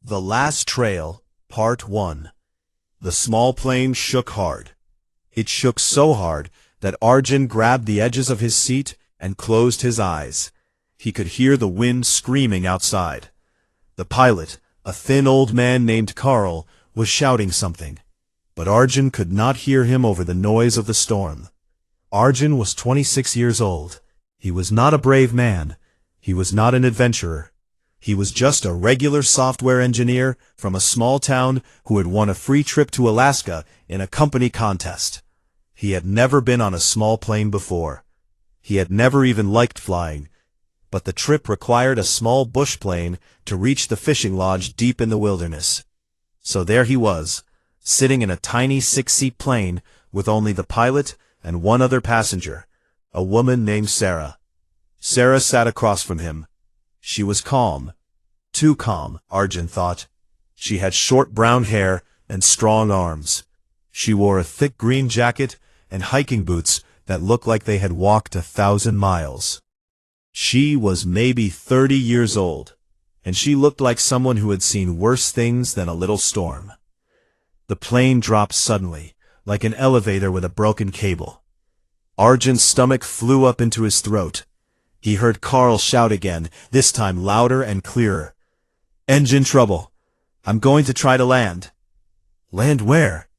The Last Trail, Part 1. The small plane shook hard. It shook so hard that Arjun grabbed the edges of his seat and closed his eyes. He could hear the wind screaming outside. The pilot, a thin old man named Carl, was shouting something, but Arjun could not hear him over the noise of the storm. Arjun was 26 years old. He was not a brave man. He was not an adventurer. He was just a regular software engineer from a small town who had won a free trip to Alaska in a company contest. He had never been on a small plane before. He had never even liked flying, but the trip required a small bush plane to reach the fishing lodge deep in the wilderness. So there he was, sitting in a tiny 6-seat plane with only the pilot and one other passenger, a woman named Sarah. Sarah sat across from him. She was calm. Too calm, Arjun thought. She had short brown hair and strong arms. She wore a thick green jacket and hiking boots that looked like they had walked 1,000 miles. She was maybe 30 years old, and she looked like someone who had seen worse things than a little storm. The plane dropped suddenly, like an elevator with a broken cable. Arjun's stomach flew up into his throat. He heard Carl shout again, this time louder and clearer. "Engine trouble. I'm going to try to land." Land where?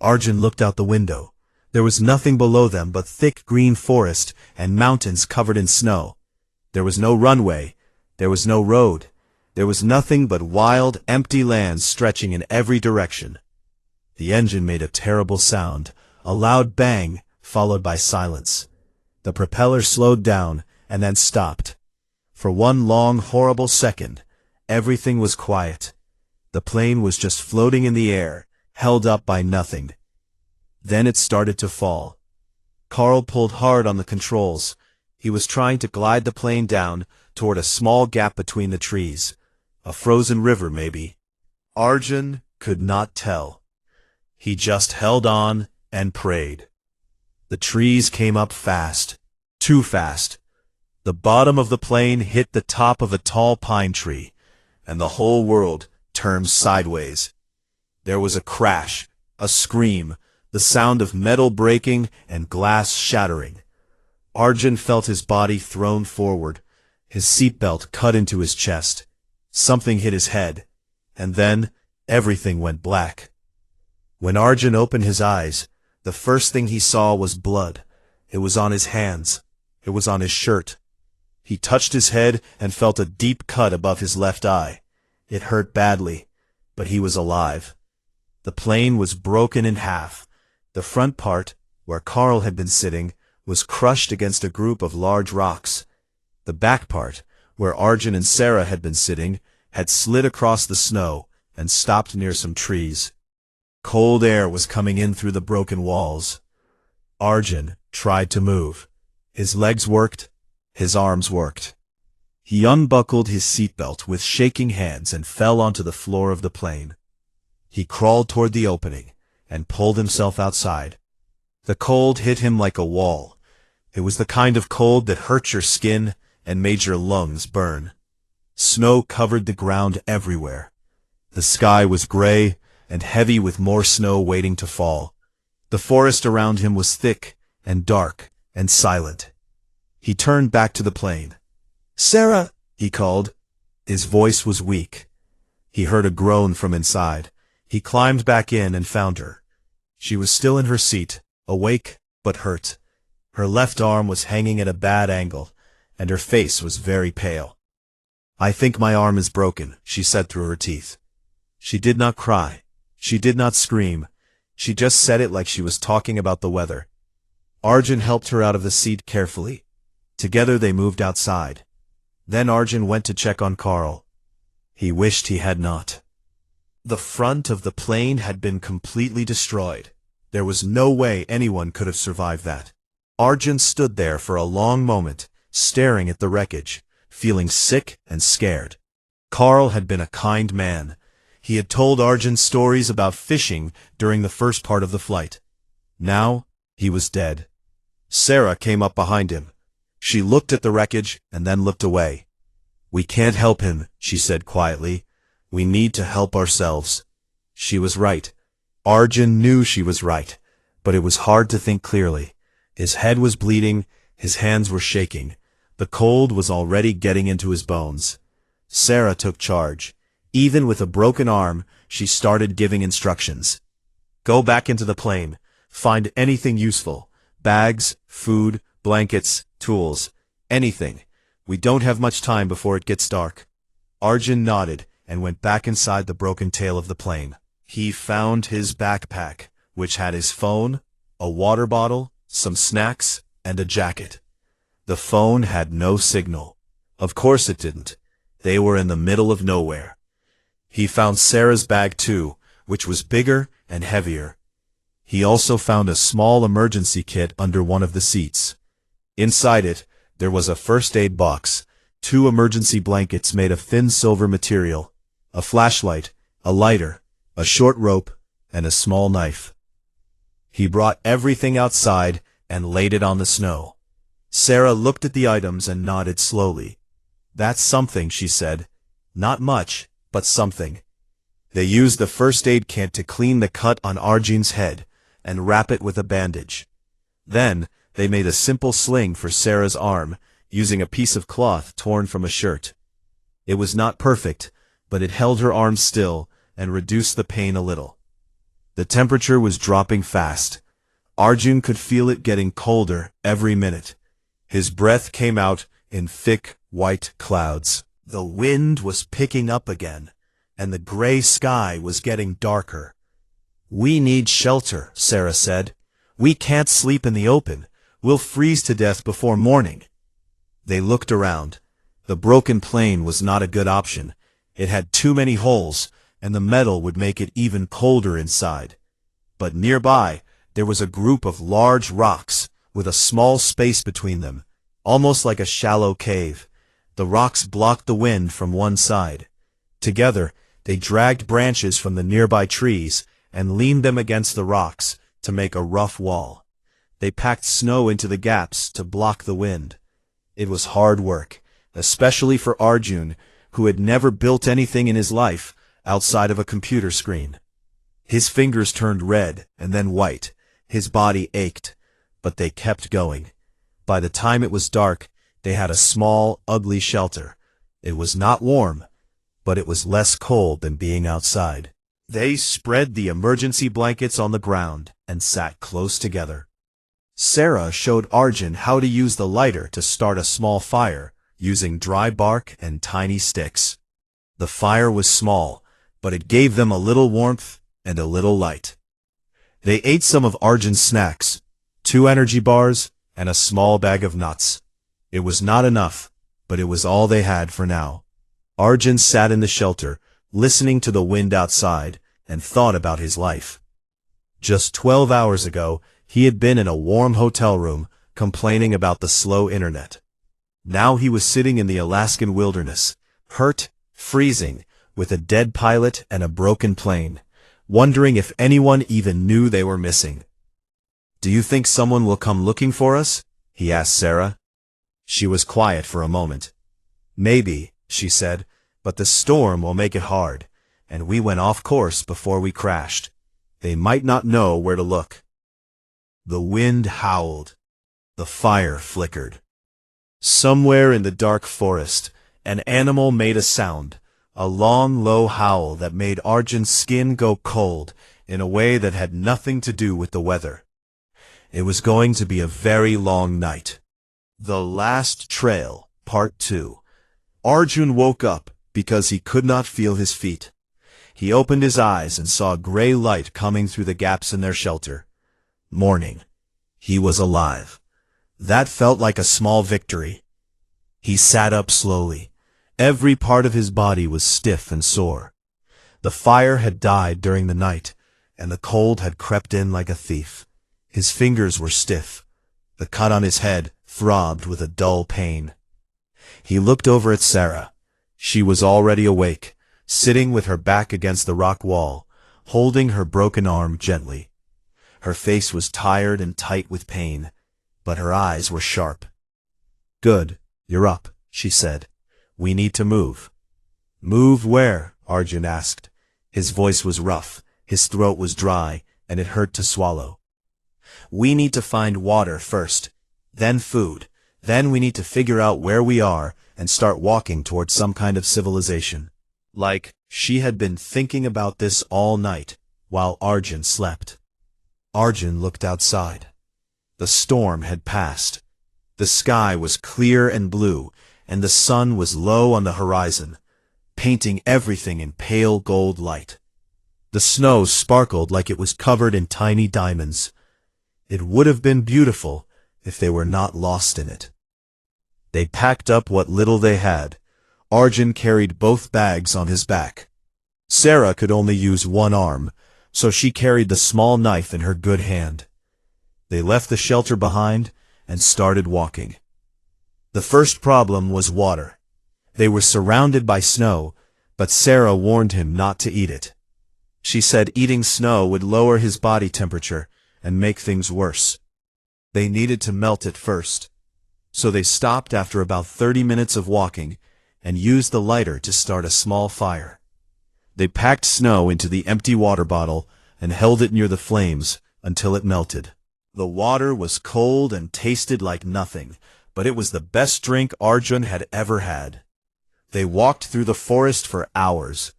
Arjun looked out the window. There was nothing below them but thick green forest and mountains covered in snow. There was no runway. There was no road. There was nothing but wild, empty land stretching in every direction. The engine made a terrible sound, a loud bang, followed by silence. The propeller slowed down and then stopped. For one long, horrible second, everything was quiet. The plane was just floating in the air, held up by nothing. Then it started to fall. Carl pulled hard on the controls. He was trying to glide the plane down toward a small gap between the trees. A frozen river, maybe. Arjun could not tell. He just held on and prayed. The trees came up fast, too fast. The bottom of the plane hit the top of a tall pine tree, and the whole world turned sideways. There was a crash, a scream, the sound of metal breaking and glass shattering. Arjun felt his body thrown forward, his seatbelt cut into his chest. Something hit his head, and then everything went black. When Arjun opened his eyes, the first thing he saw was blood. It was on his hands. It was on his shirt. He touched his head and felt a deep cut above his left eye. It hurt badly, but he was alive. The plane was broken in half. The front part, where Carl had been sitting, was crushed against a group of large rocks. The back part, where Arjun and Sarah had been sitting, had slid across the snow and stopped near some trees. Cold air was coming in through the broken walls. Arjun tried to move. His legs worked. His arms worked. He unbuckled his seatbelt with shaking hands and fell onto the floor of the plane. He crawled toward the opening and pulled himself outside. The cold hit him like a wall. It was the kind of cold that hurt your skin and made your lungs burn. Snow covered the ground everywhere. The sky was gray and heavy with more snow waiting to fall. The forest around him was thick and dark and silent. He turned back to the plane. "Sarah," he called. His voice was weak. He heard a groan from inside. He climbed back in and found her. She was still in her seat, awake but hurt. Her left arm was hanging at a bad angle, and her face was very pale. "I think my arm is broken," she said through her teeth. She did not cry. She did not scream. She just said it like she was talking about the weather. Arjun helped her out of the seat carefully. Together they moved outside. Then Arjun went to check on Carl. He wished he had not. The front of the plane had been completely destroyed. There was no way anyone could have survived that. Arjun stood there for a long moment, staring at the wreckage, feeling sick and scared. Carl had been a kind man. He had told Arjun stories about fishing during the first part of the flight. Now he was dead. Sarah came up behind him. She looked at the wreckage and then looked away. "We can't help him," she said quietly. We need to help ourselves. She was right. Arjun knew she was right, but it was hard to think clearly. His head was bleeding, his hands were shaking. The cold was already getting into his bones. Sarah took charge. Even with a broken arm, she started giving instructions. Go back into the plane. Find anything useful. Bags, food, blankets, tools. Anything. We don't have much time before it gets dark. Arjun nodded and went back inside the broken tail of the plane. He found his backpack, which had his phone, a water bottle, some snacks, and a jacket. The phone had no signal. Of course it didn't. They were in the middle of nowhere. He found Sarah's bag too, which was bigger and heavier. He also found a small emergency kit under one of the seats. Inside it, there was a first aid box, 2 emergency blankets made of thin silver material, a flashlight, a lighter, a short rope, and a small knife. He brought everything outside and laid it on the snow. Sarah looked at the items and nodded slowly. That's something, she said. Not much, but something. They used the first aid kit to clean the cut on Arjun's head and wrap it with a bandage. Then, they made a simple sling for Sarah's arm, using a piece of cloth torn from a shirt. It was not perfect, but it held her arm still and reduced the pain a little. The temperature was dropping fast. Arjun could feel it getting colder every minute. His breath came out in thick, white clouds. The wind was picking up again, and the gray sky was getting darker. We need shelter, Sarah said. We can't sleep in the open. We'll freeze to death before morning. They looked around. The broken plane was not a good option. It had too many holes, and the metal would make it even colder inside. But nearby, there was a group of large rocks, with a small space between them, almost like a shallow cave. The rocks blocked the wind from one side. Together, they dragged branches from the nearby trees and leaned them against the rocks to make a rough wall. They packed snow into the gaps to block the wind. It was hard work, especially for Arjun, who had never built anything in his life outside of a computer screen. His fingers turned red and then white. His body ached, but they kept going. By the time it was dark, they had a small, ugly shelter. It was not warm, but it was less cold than being outside. They spread the emergency blankets on the ground and sat close together. Sarah showed Arjun how to use the lighter to start a small fire, using dry bark and tiny sticks. The fire was small, but it gave them a little warmth and a little light. They ate some of Arjun's snacks, 2 energy bars, and a small bag of nuts. It was not enough, but it was all they had for now. Arjun sat in the shelter, listening to the wind outside, and thought about his life. Just 12 hours ago, he had been in a warm hotel room, complaining about the slow internet. Now he was sitting in the Alaskan wilderness, hurt, freezing, with a dead pilot and a broken plane, wondering if anyone even knew they were missing. "Do you think someone will come looking for us?" he asked Sarah. She was quiet for a moment. "Maybe," she said, "but the storm will make it hard, and we went off course before we crashed. They might not know where to look." The wind howled. The fire flickered. Somewhere in the dark forest, an animal made a sound, a long, low howl that made Arjun's skin go cold in a way that had nothing to do with the weather. It was going to be a very long night. The Last Trail, Part 2. Arjun woke up because he could not feel his feet. He opened his eyes and saw gray light coming through the gaps in their shelter. Morning. He was alive. That felt like a small victory. He sat up slowly. Every part of his body was stiff and sore. The fire had died during the night, and the cold had crept in like a thief. His fingers were stiff. The cut on his head throbbed with a dull pain. He looked over at Sarah. She was already awake, sitting with her back against the rock wall, holding her broken arm gently. Her face was tired and tight with pain, but her eyes were sharp. "Good, you're up," she said. "We need to move." "Move where?" Arjun asked. His voice was rough, his throat was dry, and it hurt to swallow. We need to find water first, then food, then we need to figure out where we are and start walking towards some kind of civilization. Like, she had been thinking about this all night, while Arjun slept. Arjun looked outside. The storm had passed. The sky was clear and blue, and the sun was low on the horizon, painting everything in pale gold light. The snow sparkled like it was covered in tiny diamonds. It would have been beautiful if they were not lost in it. They packed up what little they had. Arjun carried both bags on his back. Sarah could only use one arm, so she carried the small knife in her good hand. They left the shelter behind and started walking. The first problem was water. They were surrounded by snow, but Sarah warned him not to eat it. She said eating snow would lower his body temperature and make things worse. They needed to melt it first. So they stopped after about 30 minutes of walking and used the lighter to start a small fire. They packed snow into the empty water bottle and held it near the flames until it melted. The water was cold and tasted like nothing, but it was the best drink Arjun had ever had. They walked through the forest for hours.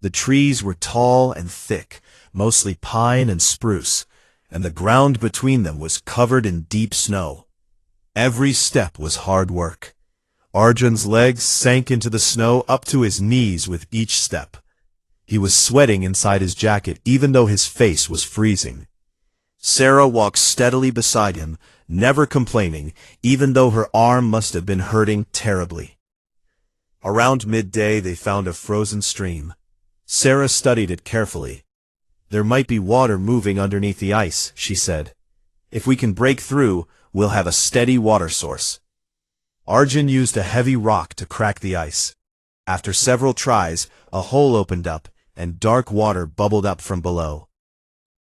The trees were tall and thick, mostly pine and spruce, and the ground between them was covered in deep snow. Every step was hard work. Arjun's legs sank into the snow up to his knees with each step. He was sweating inside his jacket even though his face was freezing. Sarah walked steadily beside him, never complaining, even though her arm must have been hurting terribly. Around midday they found a frozen stream. Sarah studied it carefully. There might be water moving underneath the ice, she said. If we can break through, we'll have a steady water source. Arjun used a heavy rock to crack the ice. After several tries, a hole opened up, and dark water bubbled up from below.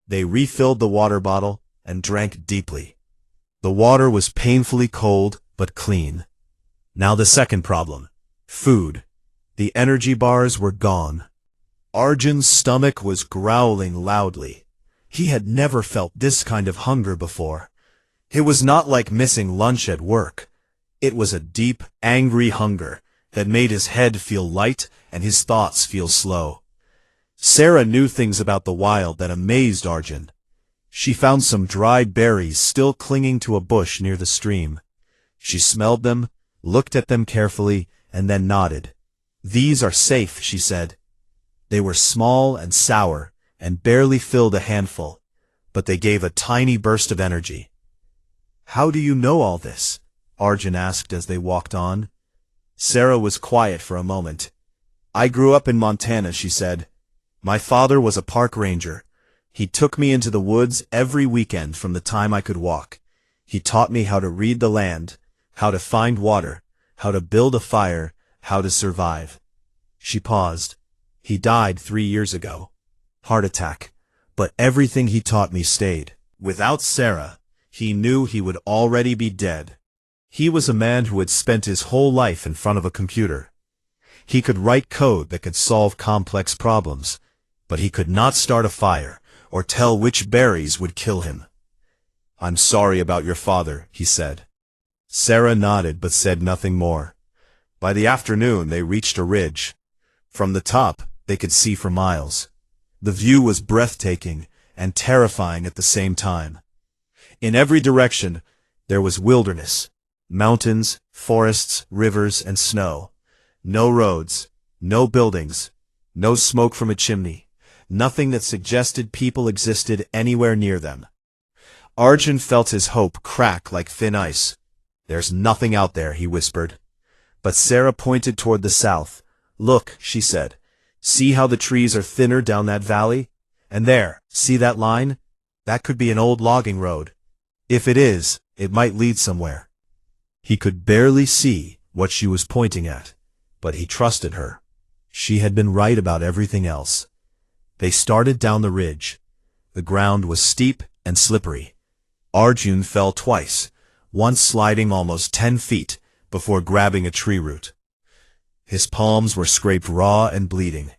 They refilled the water bottle and drank deeply. The water was painfully cold, but clean. Now the second problem. Food. The energy bars were gone. Arjun's stomach was growling loudly. He had never felt this kind of hunger before. It was not like missing lunch at work. It was a deep, angry hunger that made his head feel light and his thoughts feel slow. Sarah knew things about the wild that amazed Arjun. She found some dried berries still clinging to a bush near the stream. She smelled them, looked at them carefully, and then nodded. "These are safe," she said. They were small and sour, and barely filled a handful, but they gave a tiny burst of energy. "How do you know all this?" Arjun asked as they walked on. Sarah was quiet for a moment. "I grew up in Montana," she said. "My father was a park ranger. He took me into the woods every weekend from the time I could walk. He taught me how to read the land, how to find water, how to build a fire, how to survive." She paused. "He died 3 years ago. Heart attack. But everything he taught me stayed." Without Sarah, he knew he would already be dead. He was a man who had spent his whole life in front of a computer. He could write code that could solve complex problems, but he could not start a fire or tell which berries would kill him. "I'm sorry about your father," he said. Sarah nodded but said nothing more. By the afternoon they reached a ridge. From the top, they could see for miles. The view was breathtaking and terrifying at the same time. In every direction, there was wilderness, mountains, forests, rivers, and snow. No roads, no buildings, no smoke from a chimney, nothing that suggested people existed anywhere near them. Arjun felt his hope crack like thin ice. "There's nothing out there," he whispered. But Sarah pointed toward the south. "Look," she said. "See how the trees are thinner down that valley? And there, see that line? That could be an old logging road. If it is, it might lead somewhere." He could barely see what she was pointing at, but he trusted her. She had been right about everything else. They started down the ridge. The ground was steep and slippery. Arjun fell twice, once sliding almost 10 feet before grabbing a tree root. His palms were scraped raw and bleeding.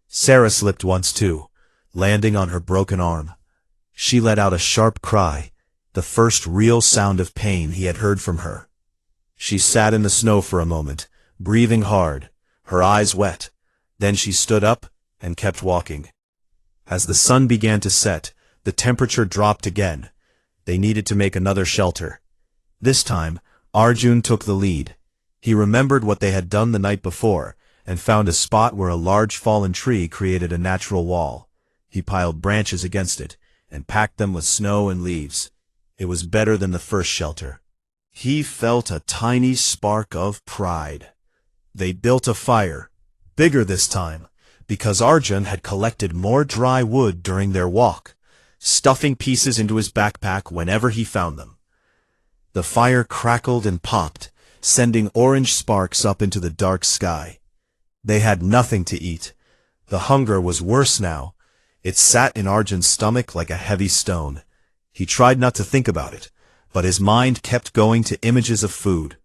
Sarah slipped once too, landing on her broken arm. She let out a sharp cry, the first real sound of pain he had heard from her. She sat in the snow for a moment, breathing hard, her eyes wet. Then she stood up and kept walking. As the sun began to set, the temperature dropped again. They needed to make another shelter. This time, Arjun took the lead. He remembered what they had done the night before, and found a spot where a large fallen tree created a natural wall. He piled branches against it, and packed them with snow and leaves. It was better than the first shelter. He felt a tiny spark of pride. They built a fire, bigger this time, because Arjun had collected more dry wood during their walk, stuffing pieces into his backpack whenever he found them. The fire crackled and popped, sending orange sparks up into the dark sky. They had nothing to eat. The hunger was worse now. It sat in Arjun's stomach like a heavy stone. He tried not to think about it, but his mind kept going to images of food.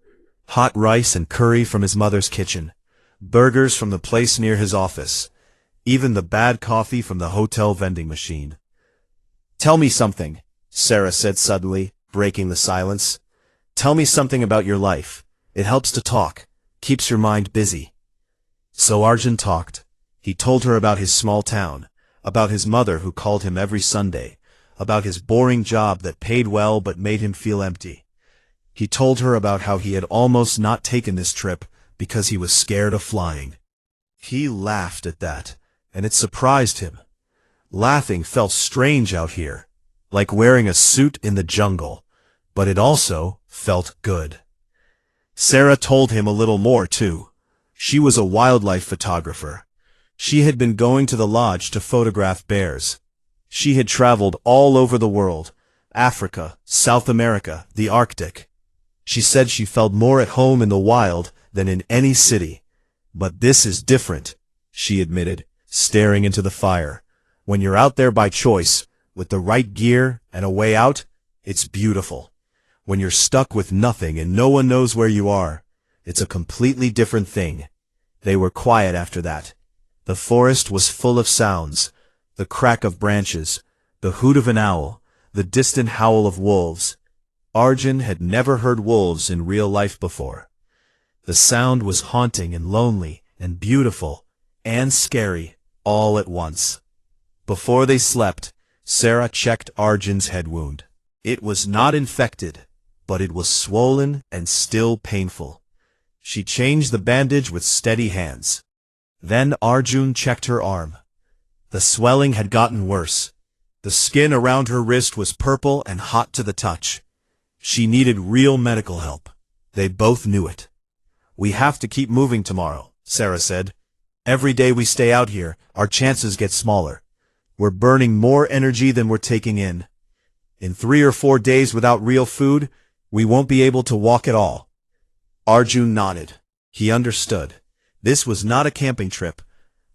Hot rice and curry from his mother's kitchen, burgers from the place near his office, even the bad coffee from the hotel vending machine. "Tell me something," Sarah said suddenly, breaking the silence. "Tell me something about your life. It helps to talk, keeps your mind busy." So Arjun talked. He told her about his small town, about his mother who called him every Sunday, about his boring job that paid well but made him feel empty. He told her about how he had almost not taken this trip because he was scared of flying. He laughed at that, and it surprised him. Laughing felt strange out here, like wearing a suit in the jungle, but it also felt good. Sarah told him a little more, too. She was a wildlife photographer. She had been going to the lodge to photograph bears. She had traveled all over the world, Africa, South America, the Arctic. She said she felt more at home in the wild than in any city. "But this is different," she admitted, staring into the fire. "When you're out there by choice, with the right gear and a way out, it's beautiful. When you're stuck with nothing and no one knows where you are, it's a completely different thing." They were quiet after that. The forest was full of sounds, the crack of branches, the hoot of an owl, the distant howl of wolves. Arjun had never heard wolves in real life before. The sound was haunting and lonely and beautiful and scary all at once. Before they slept, Sarah checked Arjun's head wound. It was not infected, but it was swollen and still painful. She changed the bandage with steady hands. Then Arjun checked her arm. The swelling had gotten worse. The skin around her wrist was purple and hot to the touch. She needed real medical help. They both knew it. "We have to keep moving tomorrow," Sarah said. "Every day we stay out here, our chances get smaller. We're burning more energy than we're taking in. In 3 or 4 days without real food, we won't be able to walk at all." Arjun nodded. He understood. This was not a camping trip.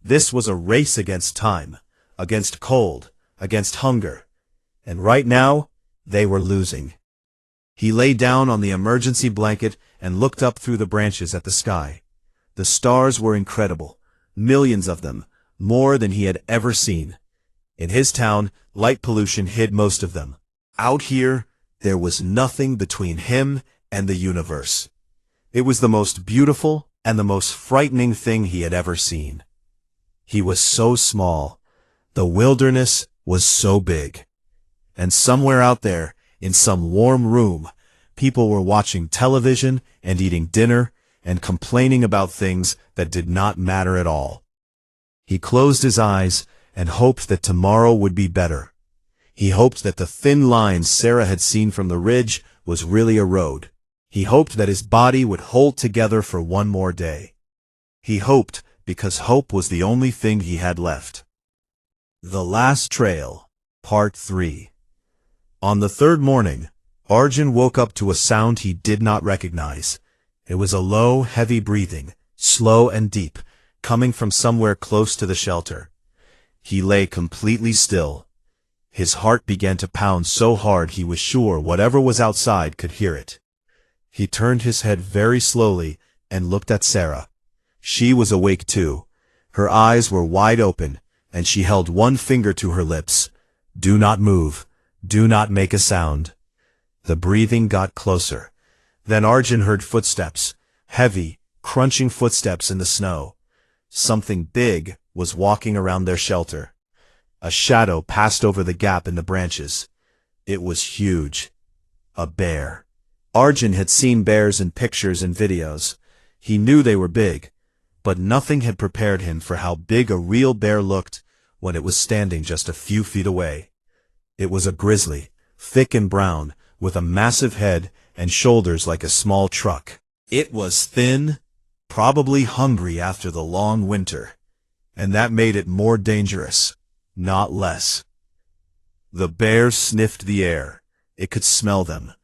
This was a race against time, against cold, against hunger. And right now, they were losing. He lay down on the emergency blanket and looked up through the branches at the sky. The stars were incredible, millions of them, more than he had ever seen. In his town, light pollution hid most of them. Out here, there was nothing between him and the universe. It was the most beautiful and the most frightening thing he had ever seen. He was so small. The wilderness was so big. And somewhere out there, in some warm room, people were watching television and eating dinner and complaining about things that did not matter at all. He closed his eyes and hoped that tomorrow would be better. He hoped that the thin line Sarah had seen from the ridge was really a road. He hoped that his body would hold together for one more day. He hoped because hope was the only thing he had left. The Last Trail, Part 3. On the third morning, Arjun woke up to a sound he did not recognize. It was a low, heavy breathing, slow and deep, coming from somewhere close to the shelter. He lay completely still. His heart began to pound so hard he was sure whatever was outside could hear it. He turned his head very slowly and looked at Sarah. She was awake too. Her eyes were wide open, and she held one finger to her lips. Do not move. Do not make a sound. The breathing got closer. Then Arjun heard footsteps, heavy, crunching footsteps in the snow. Something big was walking around their shelter. A shadow passed over the gap in the branches. It was huge. A bear. Arjun had seen bears in pictures and videos. He knew they were big, but nothing had prepared him for how big a real bear looked when it was standing just a few feet away. It was a grizzly, thick and brown, with a massive head and shoulders like a small truck. It was thin, probably hungry after the long winter, and that made it more dangerous, not less. The bear sniffed the air. It could smell them.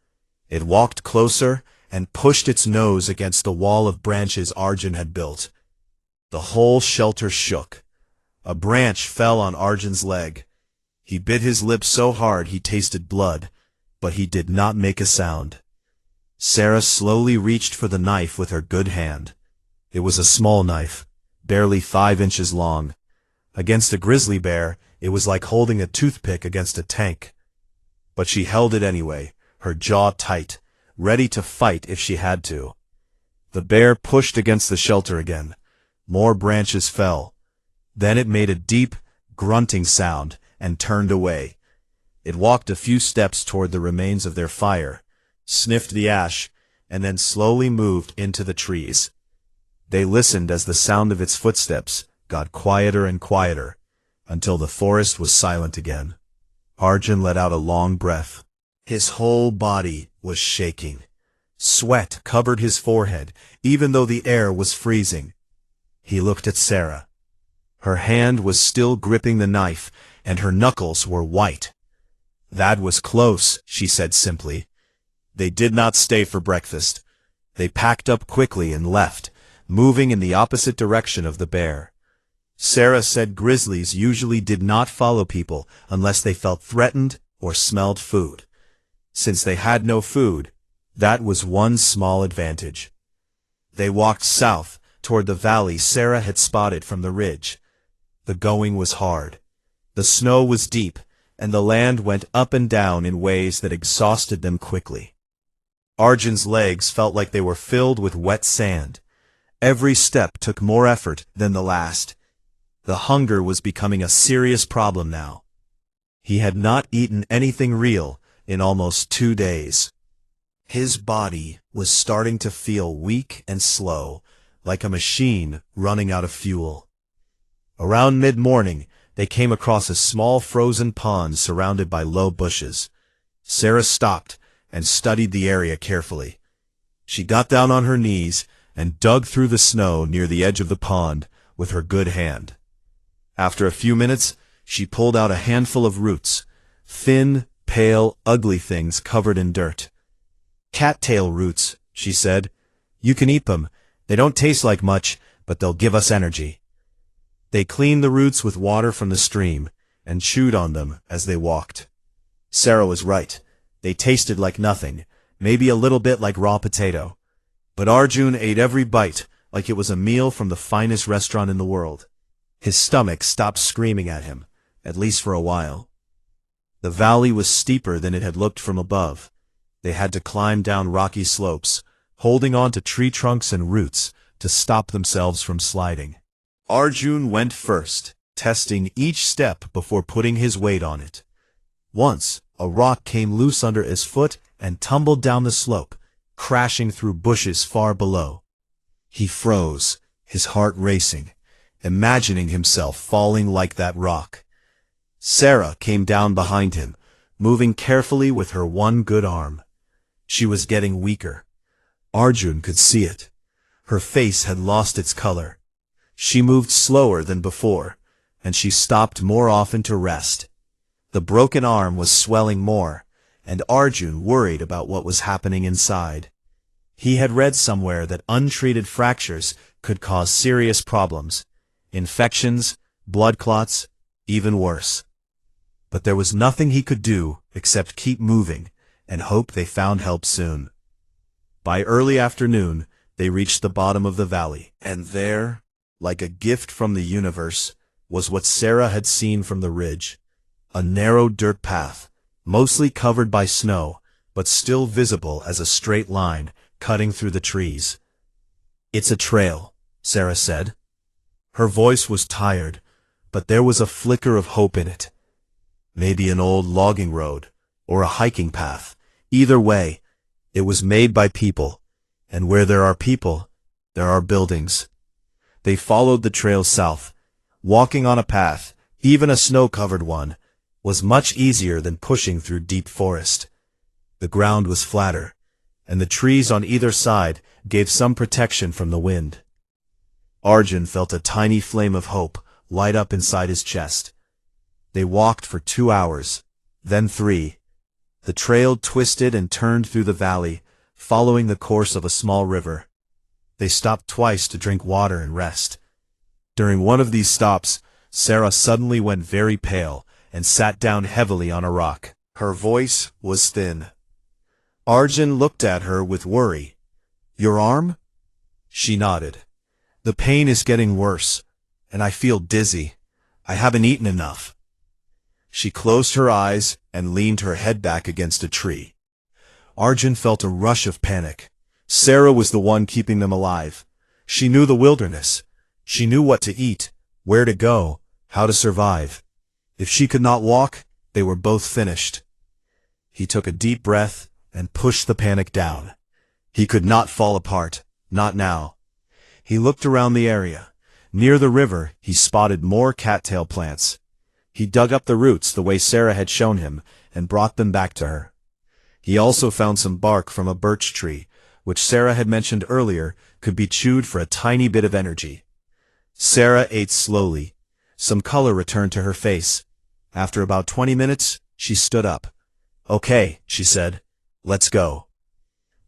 It walked closer and pushed its nose against the wall of branches Arjun had built. The whole shelter shook. A branch fell on Arjun's leg. He bit his lip so hard he tasted blood, but he did not make a sound. Sarah slowly reached for the knife with her good hand. It was a small knife, barely 5 inches long. Against a grizzly bear, it was like holding a toothpick against a tank. But she held it anyway, her jaw tight, ready to fight if she had to. The bear pushed against the shelter again. More branches fell. Then it made a deep, grunting sound and turned away. It walked a few steps toward the remains of their fire, sniffed the ash, and then slowly moved into the trees. They listened as the sound of its footsteps got quieter and quieter, until the forest was silent again. Arjun let out a long breath. His whole body was shaking. Sweat covered his forehead, even though the air was freezing. He looked at Sarah. Her hand was still gripping the knife, and her knuckles were white. That was close, she said simply. They did not stay for breakfast. They packed up quickly and left, moving in the opposite direction of the bear. Sarah said grizzlies usually did not follow people unless they felt threatened or smelled food. Since they had no food, that was one small advantage. They walked south toward the valley Sarah had spotted from the ridge. The going was hard. The snow was deep, and the land went up and down in ways that exhausted them quickly. Arjun's legs felt like they were filled with wet sand. Every step took more effort than the last. The hunger was becoming a serious problem now. He had not eaten anything real in almost 2 days. His body was starting to feel weak and slow, like a machine running out of fuel. Around mid-morning, they came across a small frozen pond surrounded by low bushes. Sarah stopped and studied the area carefully. She got down on her knees and dug through the snow near the edge of the pond with her good hand. After a few minutes, she pulled out a handful of roots, thin, pale, ugly things covered in dirt. "Cattail roots," she said. "You can eat them. They don't taste like much, but they'll give us energy." They cleaned the roots with water from the stream and chewed on them as they walked. Sarah was right. They tasted like nothing, maybe a little bit like raw potato. But Arjun ate every bite like it was a meal from the finest restaurant in the world. His stomach stopped screaming at him, at least for a while. The valley was steeper than it had looked from above. They had to climb down rocky slopes, holding on to tree trunks and roots to stop themselves from sliding. Arjun went first, testing each step before putting his weight on it. Once, a rock came loose under his foot and tumbled down the slope, crashing through bushes far below. He froze, his heart racing, imagining himself falling like that rock. Sarah came down behind him, moving carefully with her one good arm. She was getting weaker. Arjun could see it. Her face had lost its color. She moved slower than before, and she stopped more often to rest. The broken arm was swelling more, and Arjun worried about what was happening inside. He had read somewhere that untreated fractures could cause serious problems, infections, blood clots, even worse. But there was nothing he could do except keep moving and hope they found help soon. By early afternoon, they reached the bottom of the valley, and there, like a gift from the universe, was what Sarah had seen from the ridge. A narrow dirt path, mostly covered by snow, but still visible as a straight line cutting through the trees. "It's a trail," Sarah said. Her voice was tired, but there was a flicker of hope in it. Maybe an old logging road, or a hiking path. Either way, it was made by people, and where there are people, there are buildings. They followed the trail south. Walking on a path, even a snow-covered one, was much easier than pushing through deep forest. The ground was flatter, and the trees on either side gave some protection from the wind. Arjun felt a tiny flame of hope light up inside his chest. They walked for 2 hours, then 3. The trail twisted and turned through the valley, following the course of a small river. They stopped twice to drink water and rest. During one of these stops, Sarah suddenly went very pale and sat down heavily on a rock. Her voice was thin. Arjun looked at her with worry. "Your arm?" She nodded. "The pain is getting worse, and I feel dizzy. I haven't eaten enough." She closed her eyes and leaned her head back against a tree. Arjun felt a rush of panic. Sarah was the one keeping them alive. She knew the wilderness. She knew what to eat, where to go, how to survive. If she could not walk, they were both finished. He took a deep breath and pushed the panic down. He could not fall apart, not now. He looked around the area. Near the river, he spotted more cattail plants. He dug up the roots the way Sarah had shown him and brought them back to her. He also found some bark from a birch tree, which Sarah had mentioned earlier could be chewed for a tiny bit of energy. Sarah ate slowly. Some color returned to her face. After about 20 minutes, she stood up. "Okay," she said. "Let's go."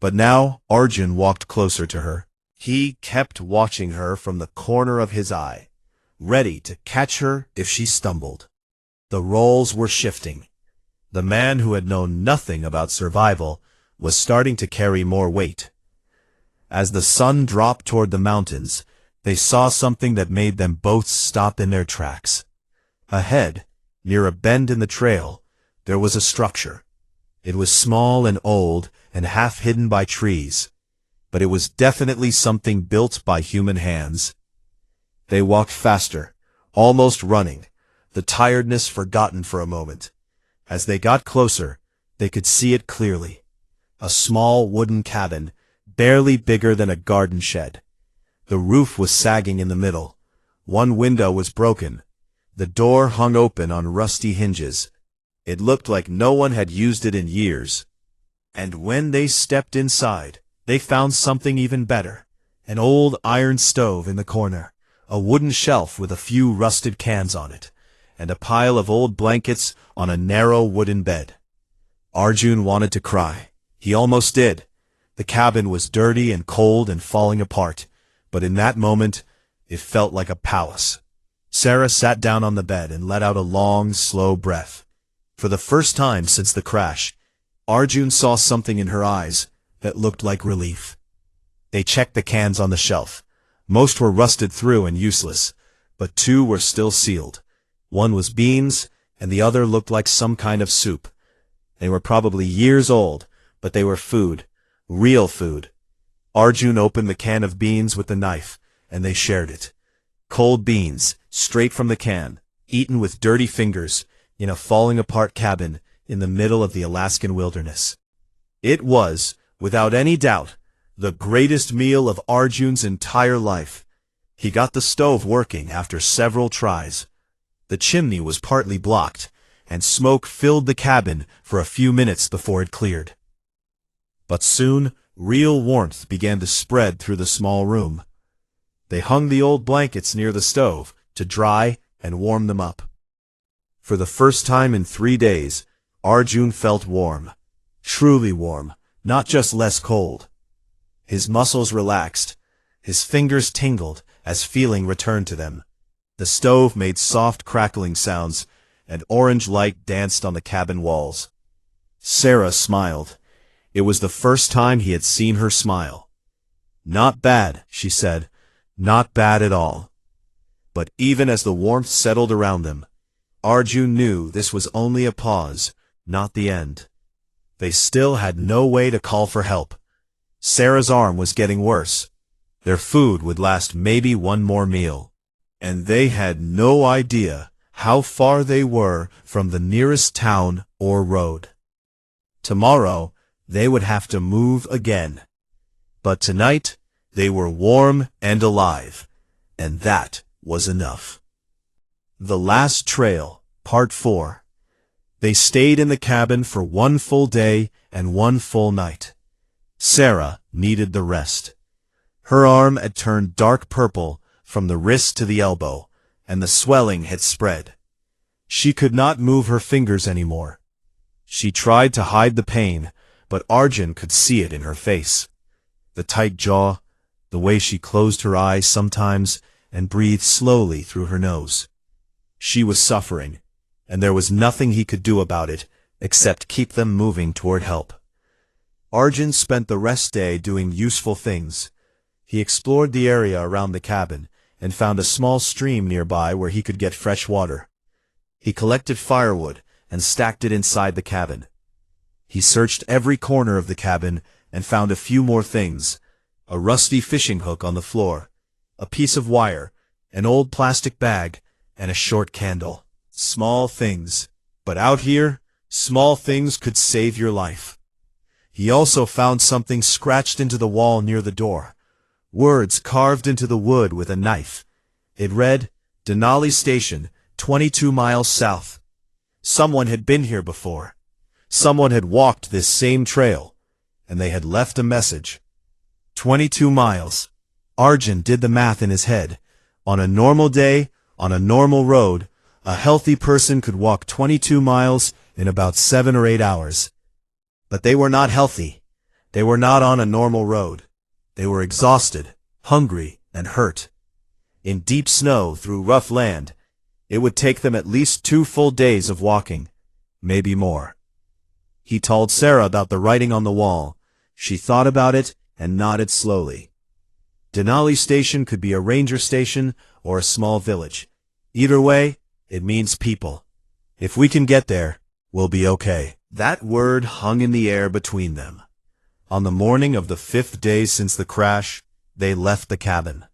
But now Arjun walked closer to her. He kept watching her from the corner of his eye, ready to catch her if she stumbled. The roles were shifting. The man who had known nothing about survival was starting to carry more weight. As the sun dropped toward the mountains, they saw something that made them both stop in their tracks. Ahead, near a bend in the trail, there was a structure. It was small and old and half hidden by trees, but it was definitely something built by human hands. They walked faster, almost running, the tiredness forgotten for a moment. As they got closer, they could see it clearly. A small wooden cabin, barely bigger than a garden shed. The roof was sagging in the middle. One window was broken. The door hung open on rusty hinges. It looked like no one had used it in years. And when they stepped inside, they found something even better. An old iron stove in the corner, a wooden shelf with a few rusted cans on it, and a pile of old blankets on a narrow wooden bed. Arjun wanted to cry. He almost did. The cabin was dirty and cold and falling apart, but in that moment, it felt like a palace. Sarah sat down on the bed and let out a long, slow breath. For the first time since the crash, Arjun saw something in her eyes that looked like relief. They checked the cans on the shelf. Most were rusted through and useless, but 2 were still sealed. One was beans, and the other looked like some kind of soup. They were probably years old, but they were food, real food. Arjun opened the can of beans with the knife, and they shared it. Cold beans, straight from the can, eaten with dirty fingers, in a falling-apart cabin in the middle of the Alaskan wilderness. It was, without any doubt, the greatest meal of Arjun's entire life. He got the stove working after several tries. The chimney was partly blocked, and smoke filled the cabin for a few minutes before it cleared. But soon, real warmth began to spread through the small room. They hung the old blankets near the stove to dry and warm them up. For the first time in 3 days, Arjun felt warm. Truly warm, not just less cold. His muscles relaxed. His fingers tingled as feeling returned to them. The stove made soft crackling sounds, and orange light danced on the cabin walls. Sarah smiled. It was the first time he had seen her smile. "Not bad," she said. "Not bad at all." But even as the warmth settled around them, Arjun knew this was only a pause, not the end. They still had no way to call for help. Sarah's arm was getting worse. Their food would last maybe one more meal. And they had no idea how far they were from the nearest town or road. Tomorrow, they would have to move again. But tonight, they were warm and alive, and that was enough. The Last Trail, Part 4. They stayed in the cabin for one full day and one full night. Sarah needed the rest. Her arm had turned dark purple from the wrist to the elbow, and the swelling had spread. She could not move her fingers anymore. She tried to hide the pain, but Arjun could see it in her face. The tight jaw, the way she closed her eyes sometimes and breathed slowly through her nose. She was suffering, and there was nothing he could do about it except keep them moving toward help. Arjun spent the rest day doing useful things. He explored the area around the cabin and found a small stream nearby where he could get fresh water. He collected firewood and stacked it inside the cabin. He searched every corner of the cabin and found a few more things: a rusty fishing hook on the floor, a piece of wire, an old plastic bag, and a short candle. Small things, but out here, small things could save your life. He also found something scratched into the wall near the door. Words carved into the wood with a knife. It read, "Denali Station, 22 miles south." Someone had been here before. Someone had walked this same trail, and they had left a message. 22 miles. Arjun did the math in his head. On a normal day, on a normal road, a healthy person could walk 22 miles in about 7 or 8 hours. But they were not healthy. They were not on a normal road. They were exhausted, hungry, and hurt. In deep snow through rough land, it would take them at least 2 full days of walking, maybe more. He told Sarah about the writing on the wall. She thought about it and nodded slowly. Denali Station could be a ranger station or a small village. Either way, it means people. If we can get there, we'll be okay. That word hung in the air between them. On the morning of the 5th day since the crash, they left the cabin.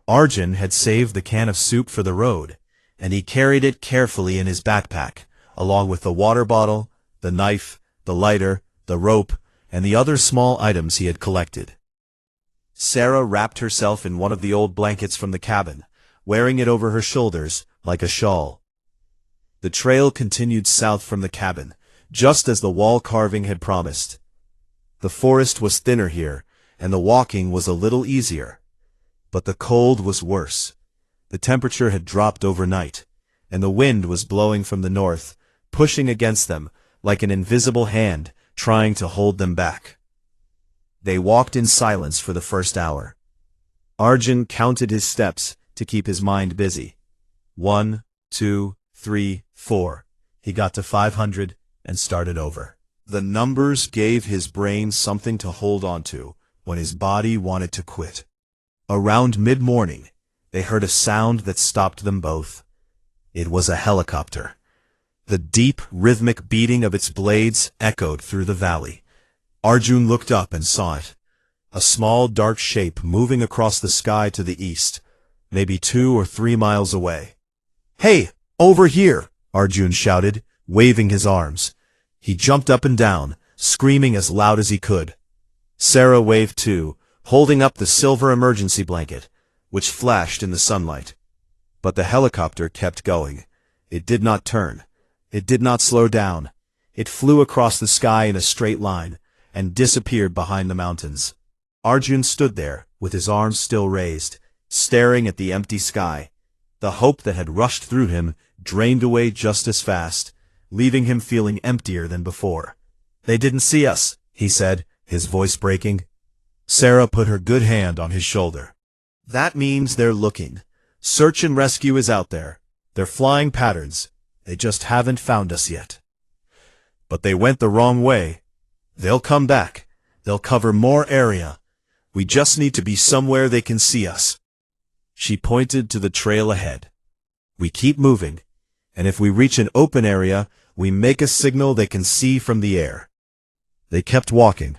Arjun had saved the can of soup for the road, and he carried it carefully in his backpack, along with the water bottle, the knife, the lighter, the rope, and the other small items he had collected. Sarah wrapped herself in one of the old blankets from the cabin, wearing it over her shoulders like a shawl. The trail continued south from the cabin, just as the wall carving had promised. The forest was thinner here, and the walking was a little easier. But the cold was worse. The temperature had dropped overnight, and the wind was blowing from the north, pushing against them like an invisible hand trying to hold them back. They walked in silence for the first hour. Arjun counted his steps to keep his mind busy. 1, 2, 3, 4. He got to 500 and started over. The numbers gave his brain something to hold on to when his body wanted to quit. Around mid-morning, they heard a sound that stopped them both. It was a helicopter. The deep, rhythmic beating of its blades echoed through the valley. Arjun looked up and saw it. A small, dark shape moving across the sky to the east, maybe 2 or 3 miles away. "Hey, over here!" Arjun shouted, waving his arms. He jumped up and down, screaming as loud as he could. Sarah waved too, holding up the silver emergency blanket, which flashed in the sunlight. But the helicopter kept going. It did not turn. It did not slow down. It flew across the sky in a straight line and disappeared behind the mountains. Arjun stood there, with his arms still raised, staring at the empty sky. The hope that had rushed through him drained away just as fast, leaving him feeling emptier than before. "They didn't see us," he said, his voice breaking. Sarah put her good hand on his shoulder. "That means they're looking. Search and rescue is out there. They're flying patterns. They just haven't found us yet." "But they went the wrong way. They'll come back. They'll cover more area. We just need to be somewhere they can see us." She pointed to the trail ahead. We keep moving, and if we reach an open area, we make a signal they can see from the air. They kept walking.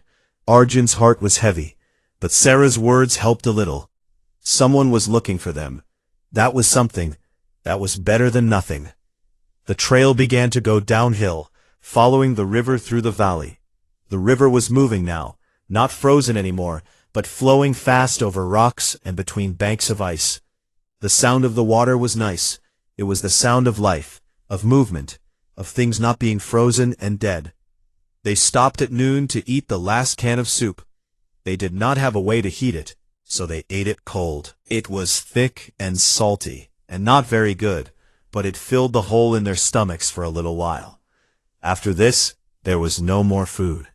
Arjun's heart was heavy, but Sarah's words helped a little. Someone was looking for them. That was something. That was better than nothing. The trail began to go downhill, following the river through the valley. The river was moving now, not frozen anymore, but flowing fast over rocks and between banks of ice. The sound of the water was nice. It was the sound of life, of movement, of things not being frozen and dead. They stopped at noon to eat the last can of soup. They did not have a way to heat it, so they ate it cold. It was thick and salty, and not very good, but it filled the hole in their stomachs for a little while. After this, there was no more food.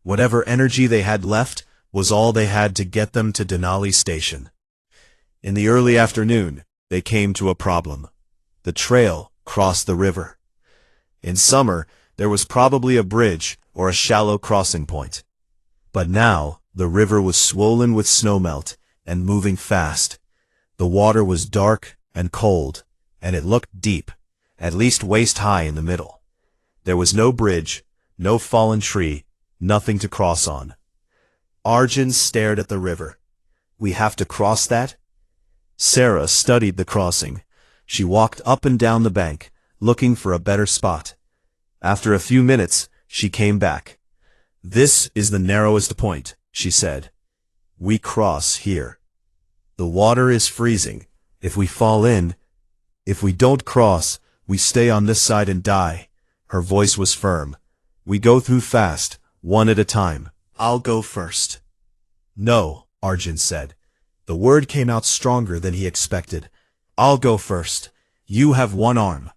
Whatever energy they had left was all they had to get them to Denali Station. In the early afternoon, they came to a problem. The trail crossed the river. In summer, there was probably a bridge or a shallow crossing point. But now, the river was swollen with snowmelt and moving fast. The water was dark and cold, and it looked deep, at least waist-high in the middle. There was no bridge, no fallen tree, nothing to cross on. Arjun stared at the river. We have to cross that? Sarah studied the crossing. She walked up and down the bank, looking for a better spot. After a few minutes, she came back. This is the narrowest point, she said. We cross here. The water is freezing. If we fall in, if we don't cross, we stay on this side and die. Her voice was firm. We go through fast, one at a time. I'll go first. No, Arjun said. The word came out stronger than he expected. I'll go first. You have one arm.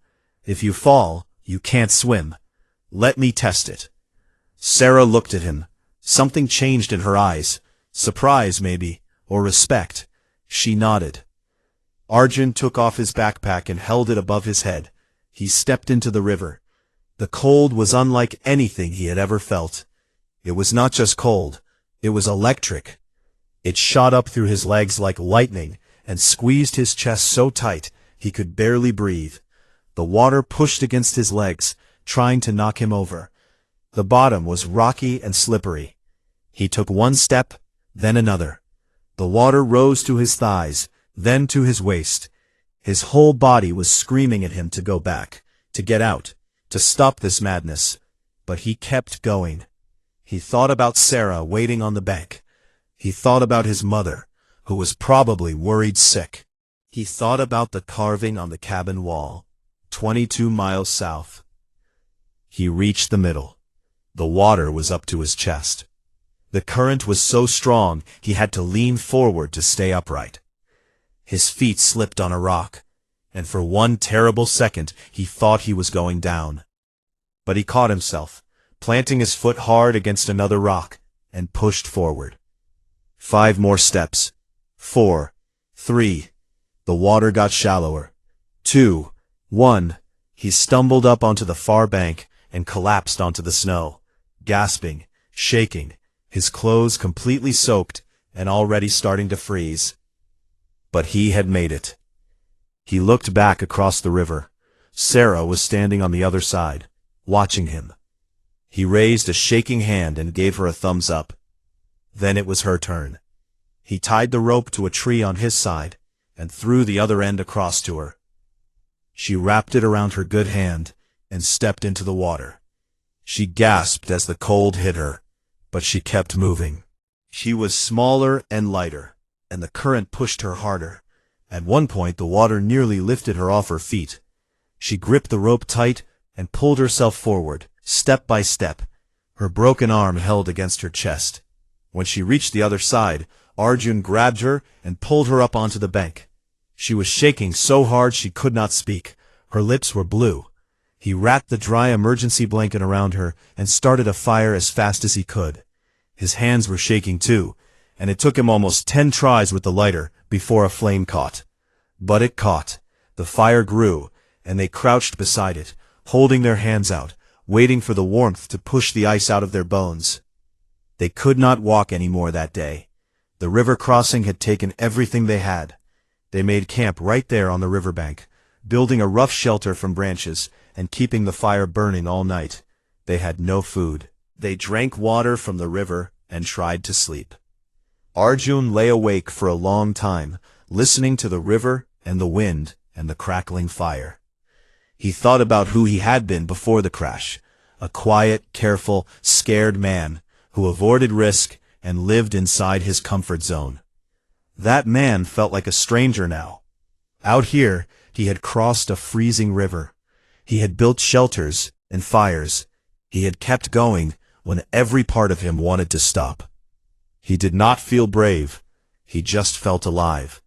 If you fall, you can't swim. Let me test it. Sarah looked at him. Something changed in her eyes. Surprise, maybe, or respect. She nodded. Arjun took off his backpack and held it above his head. He stepped into the river. The cold was unlike anything he had ever felt. It was not just cold. It was electric. It shot up through his legs like lightning and squeezed his chest so tight he could barely breathe. The water pushed against his legs, trying to knock him over. The bottom was rocky and slippery. He took one step, then another. The water rose to his thighs, then to his waist. His whole body was screaming at him to go back, to get out, to stop this madness. But he kept going. He thought about Sarah waiting on the bank. He thought about his mother, who was probably worried sick. He thought about the carving on the cabin wall, 22 miles south. He reached the middle. The water was up to his chest. The current was so strong he had to lean forward to stay upright. His feet slipped on a rock, and for one terrible second he thought he was going down. But he caught himself, planting his foot hard against another rock, and pushed forward. 5 more steps. 4, 3. The water got shallower. 2, 1. He stumbled up onto the far bank and collapsed onto the snow, gasping, shaking, his clothes completely soaked and already starting to freeze. But he had made it. He looked back across the river. Sarah was standing on the other side, watching him. He raised a shaking hand and gave her a thumbs up. Then it was her turn. He tied the rope to a tree on his side and threw the other end across to her. She wrapped it around her good hand and stepped into the water. She gasped as the cold hit her, but she kept moving. She was smaller and lighter, and the current pushed her harder. At one point the water nearly lifted her off her feet. She gripped the rope tight and pulled herself forward, step by step, her broken arm held against her chest. When she reached the other side, Arjun grabbed her and pulled her up onto the bank. She was shaking so hard she could not speak. Her lips were blue. He wrapped the dry emergency blanket around her and started a fire as fast as he could. His hands were shaking too, and it took him almost 10 tries with the lighter before a flame caught. But it caught. The fire grew, and they crouched beside it, holding their hands out, waiting for the warmth to push the ice out of their bones. They could not walk any more that day. The river crossing had taken everything they had. They made camp right there on the riverbank, building a rough shelter from branches and keeping the fire burning all night. They had no food. They drank water from the river and tried to sleep. Arjun lay awake for a long time, listening to the river and the wind and the crackling fire. He thought about who he had been before the crash, a quiet, careful, scared man who avoided risk and lived inside his comfort zone. That man felt like a stranger now. Out here, he had crossed a freezing river. He had built shelters and fires. He had kept going when every part of him wanted to stop. He did not feel brave. He just felt alive.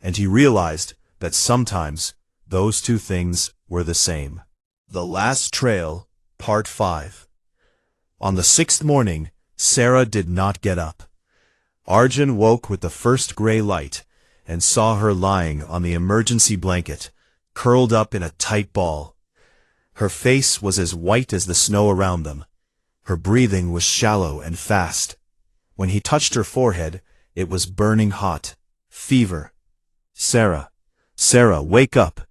And he realized that sometimes those two things were the same. The Last Trail, Part 5. On the 6th morning, Sarah did not get up. Arjun woke with the first gray light and saw her lying on the emergency blanket, curled up in a tight ball. Her face was as white as the snow around them. Her breathing was shallow and fast. When he touched her forehead, it was burning hot. Fever. Sarah, wake up.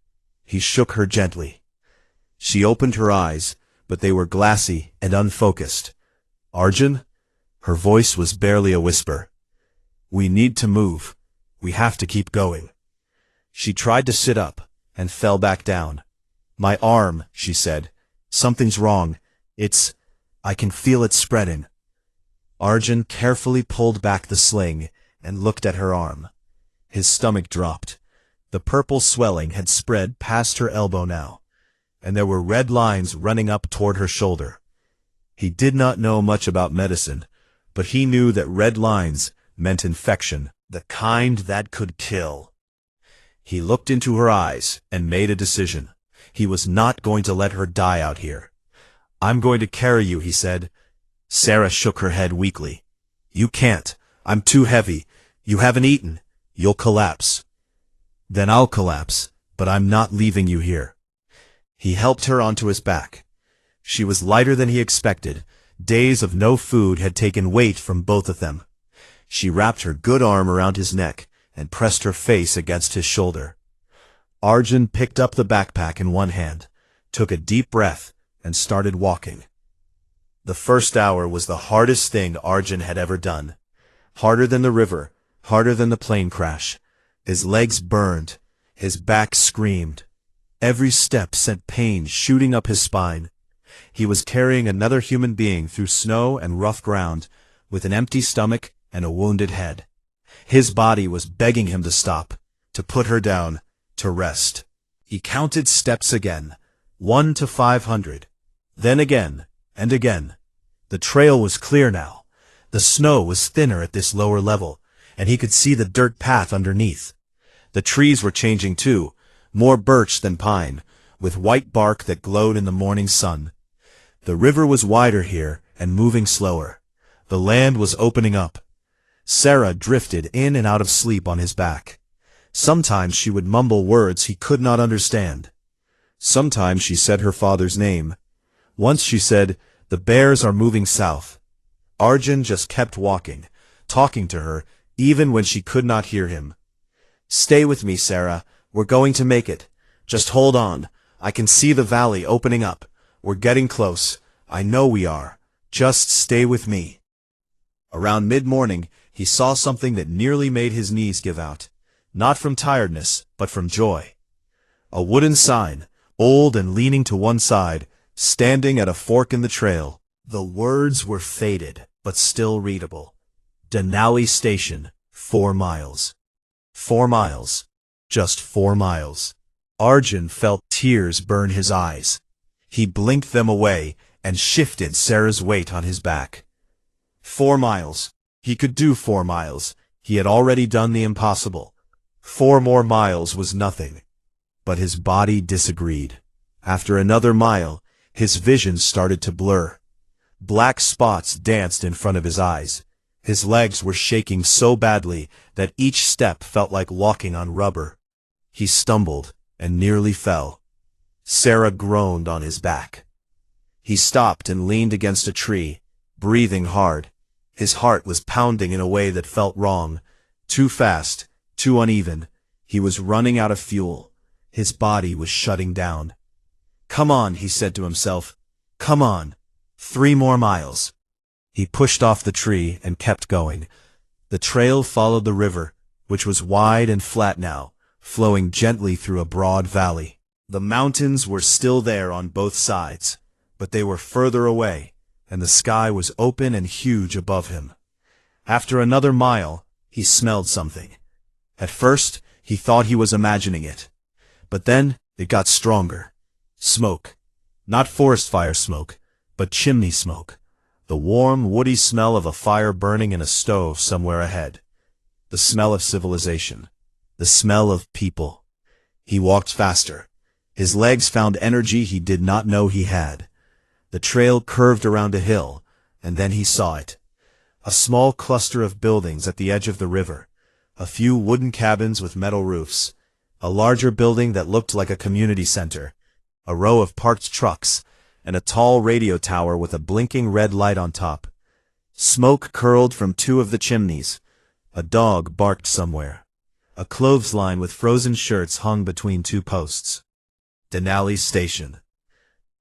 He shook her gently. She opened her eyes, but they were glassy and unfocused. Arjun? Her voice was barely a whisper. We need to move. We have to keep going. She tried to sit up and fell back down. My arm, she said. Something's wrong. I can feel it spreading. Arjun carefully pulled back the sling and looked at her arm. His stomach dropped. The purple swelling had spread past her elbow now, and there were red lines running up toward her shoulder. He did not know much about medicine, but he knew that red lines meant infection, the kind that could kill. He looked into her eyes and made a decision. He was not going to let her die out here. I'm going to carry you, he said. Sarah shook her head weakly. You can't. I'm too heavy. You haven't eaten. You'll collapse. Then I'll collapse, but I'm not leaving you here. He helped her onto his back. She was lighter than he expected. Days of no food had taken weight from both of them. She wrapped her good arm around his neck and pressed her face against his shoulder. Arjun picked up the backpack in one hand, took a deep breath, and started walking. The first hour was the hardest thing Arjun had ever done. Harder than the river, harder than the plane crash. His legs burned, his back screamed. Every step sent pain shooting up his spine. He was carrying another human being through snow and rough ground, with an empty stomach and a wounded head. His body was begging him to stop, to put her down, to rest. He counted steps again, 1 to 500, then again, and again. The trail was clear now. The snow was thinner at this lower level, and he could see the dirt path underneath. The trees were changing too, more birch than pine, with white bark that glowed in the morning sun. The river was wider here and moving slower. The land was opening up. Sarah drifted in and out of sleep on his back. Sometimes she would mumble words he could not understand. Sometimes she said her father's name. Once she said, "The bears are moving south." Arjun just kept walking, talking to her, even when she could not hear him. Stay with me, Sarah. We're going to make it. Just hold on. I can see the valley opening up. We're getting close. I know we are. Just stay with me. Around mid-morning, he saw something that nearly made his knees give out. Not from tiredness, but from joy. A wooden sign, old and leaning to one side, standing at a fork in the trail. The words were faded, but still readable. Denali Station, 4 miles. 4 miles. Just 4 miles. Arjun felt tears burn his eyes. He blinked them away and shifted Sarah's weight on his back. 4 miles. He could do 4 miles. He had already done the impossible. 4 more miles was nothing. But his body disagreed. After another mile, his vision started to blur. Black spots danced in front of his eyes. His legs were shaking so badly that each step felt like walking on rubber. He stumbled and nearly fell. Sarah groaned on his back. He stopped and leaned against a tree, breathing hard. His heart was pounding in a way that felt wrong, too fast, too uneven. He was running out of fuel. His body was shutting down. "Come on," he said to himself. "Come on. 3 more miles." He pushed off the tree and kept going. The trail followed the river, which was wide and flat now, flowing gently through a broad valley. The mountains were still there on both sides, but they were further away, and the sky was open and huge above him. After another mile, he smelled something. At first, he thought he was imagining it. But then, it got stronger. Smoke. Not forest fire smoke, but chimney smoke. The warm, woody smell of a fire burning in a stove somewhere ahead. The smell of civilization. The smell of people. He walked faster. His legs found energy he did not know he had. The trail curved around a hill, and then he saw it. A small cluster of buildings at the edge of the river. A few wooden cabins with metal roofs. A larger building that looked like a community center. A row of parked trucks, and a tall radio tower with a blinking red light on top. Smoke curled from 2 of the chimneys. A dog barked somewhere. A clothesline with frozen shirts hung between 2 posts. Denali Station.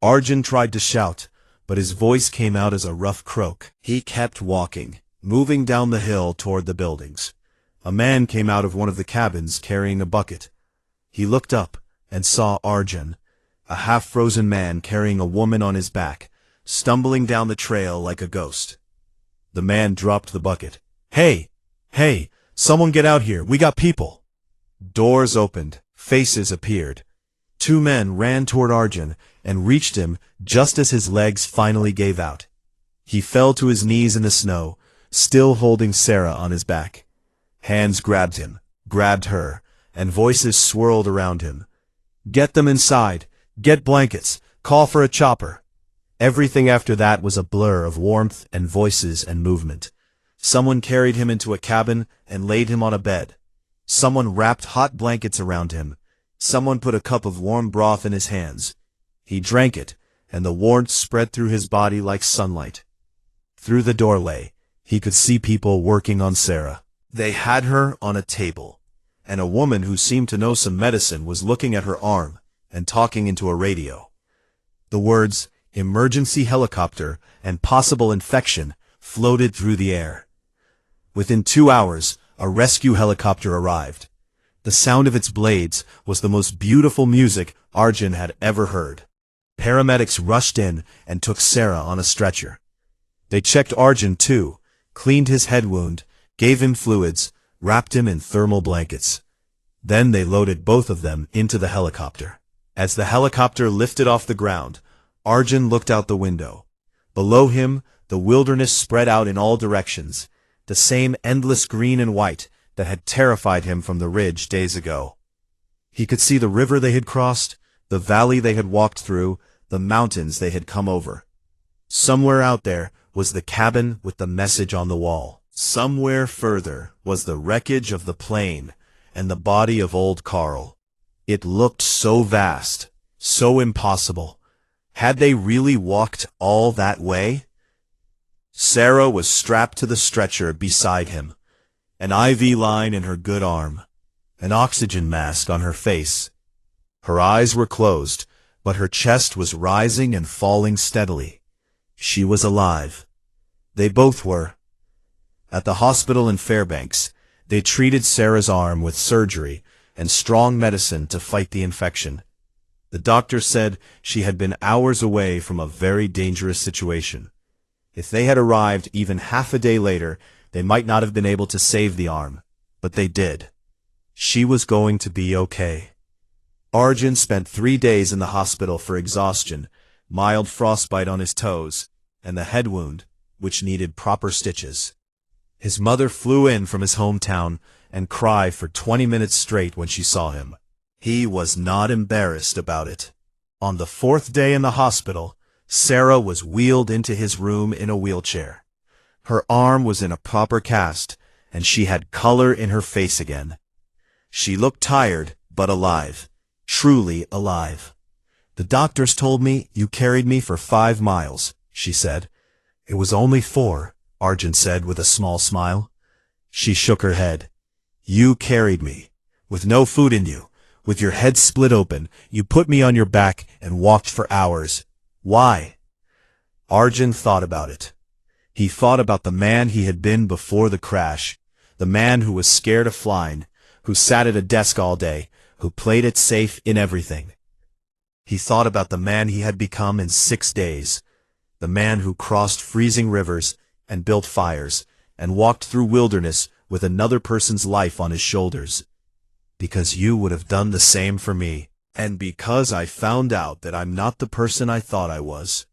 Arjun tried to shout, but his voice came out as a rough croak. He kept walking, moving down the hill toward the buildings. A man came out of one of the cabins carrying a bucket. He looked up and saw Arjun, a half-frozen man carrying a woman on his back, stumbling down the trail like a ghost. The man dropped the bucket. "Hey! Hey! Someone get out here! We got people!" Doors opened. Faces appeared. 2 men ran toward Arjun and reached him just as his legs finally gave out. He fell to his knees in the snow, still holding Sarah on his back. Hands grabbed him, grabbed her, and voices swirled around him. "Get them inside! Get blankets! Call for a chopper!" Everything after that was a blur of warmth and voices and movement. Someone carried him into a cabin and laid him on a bed. Someone wrapped hot blankets around him. Someone put a cup of warm broth in his hands. He drank it, and the warmth spread through his body like sunlight. Through the doorway, he could see people working on Sarah. They had her on a table, and a woman who seemed to know some medicine was looking at her arm and talking into a radio. The words, "emergency helicopter" and "possible infection" floated through the air. Within 2 hours, a rescue helicopter arrived. The sound of its blades was the most beautiful music Arjun had ever heard. Paramedics rushed in and took Sarah on a stretcher. They checked Arjun too, cleaned his head wound, gave him fluids, wrapped him in thermal blankets. Then they loaded both of them into the helicopter. As the helicopter lifted off the ground, Arjun looked out the window. Below him, the wilderness spread out in all directions, the same endless green and white that had terrified him from the ridge days ago. He could see the river they had crossed, the valley they had walked through, the mountains they had come over. Somewhere out there was the cabin with the message on the wall. Somewhere further was the wreckage of the plane and the body of old Carl. It looked so vast, so impossible. Had they really walked all that way? Sarah was strapped to the stretcher beside him, an IV line in her good arm, an oxygen mask on her face. Her eyes were closed, but her chest was rising and falling steadily. She was alive. They both were. At the hospital in Fairbanks, they treated Sarah's arm with surgery and strong medicine to fight the infection. The doctor said she had been hours away from a very dangerous situation. If they had arrived even half a day later, they might not have been able to save the arm, but they did. She was going to be okay. Arjun spent 3 days in the hospital for exhaustion, mild frostbite on his toes, and the head wound, which needed proper stitches. His mother flew in from his hometown and cried for 20 minutes straight when she saw him. He was not embarrassed about it. On the 4th day in the hospital, Sarah was wheeled into his room in a wheelchair. Her arm was in a proper cast, and she had color in her face again. She looked tired, but alive. Truly alive. "The doctors told me you carried me for 5 miles, she said. "It was only 4, Arjun said with a small smile. She shook her head. "You carried me. with no food in you, with your head split open, you put me on your back and walked for hours. Why? Arjun thought about it. He thought about the man he had been before the crash, the man who was scared of flying, who sat at a desk all day, who played it safe in everything. He thought about the man he had become in 6 days, the man who crossed freezing rivers and built fires and walked through wilderness with another person's life on his shoulders. Because you would have done the same for me, and because I found out that I'm not the person I thought I was.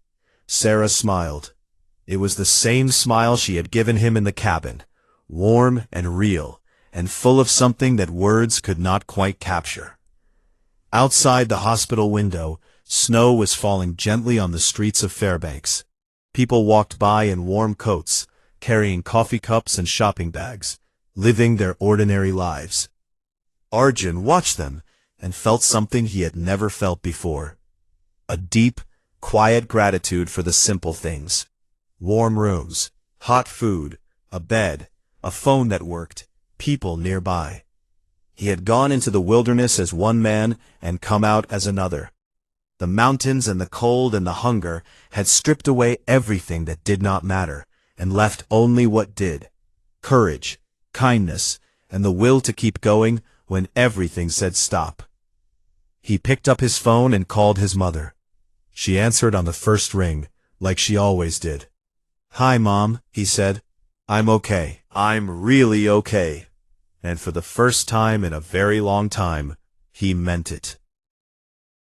Sarah smiled. It was the same smile she had given him in the cabin, warm and real, and full of something that words could not quite capture. Outside the hospital window, snow was falling gently on the streets of Fairbanks. People walked by in warm coats, carrying coffee cups and shopping bags, living their ordinary lives. Arjun watched them and felt something he had never felt before. A deep, quiet gratitude for the simple things. Warm rooms, hot food, a bed, a phone that worked, people nearby. He had gone into the wilderness as one man and come out as another. The mountains and the cold and the hunger had stripped away everything that did not matter and left only what did. Courage, kindness, and the will to keep going when everything said stop. He picked up his phone and called his mother. She answered on the first ring, like she always did. "Hi, Mom," he said. "I'm okay. I'm really okay." And for the first time in a very long time, he meant it.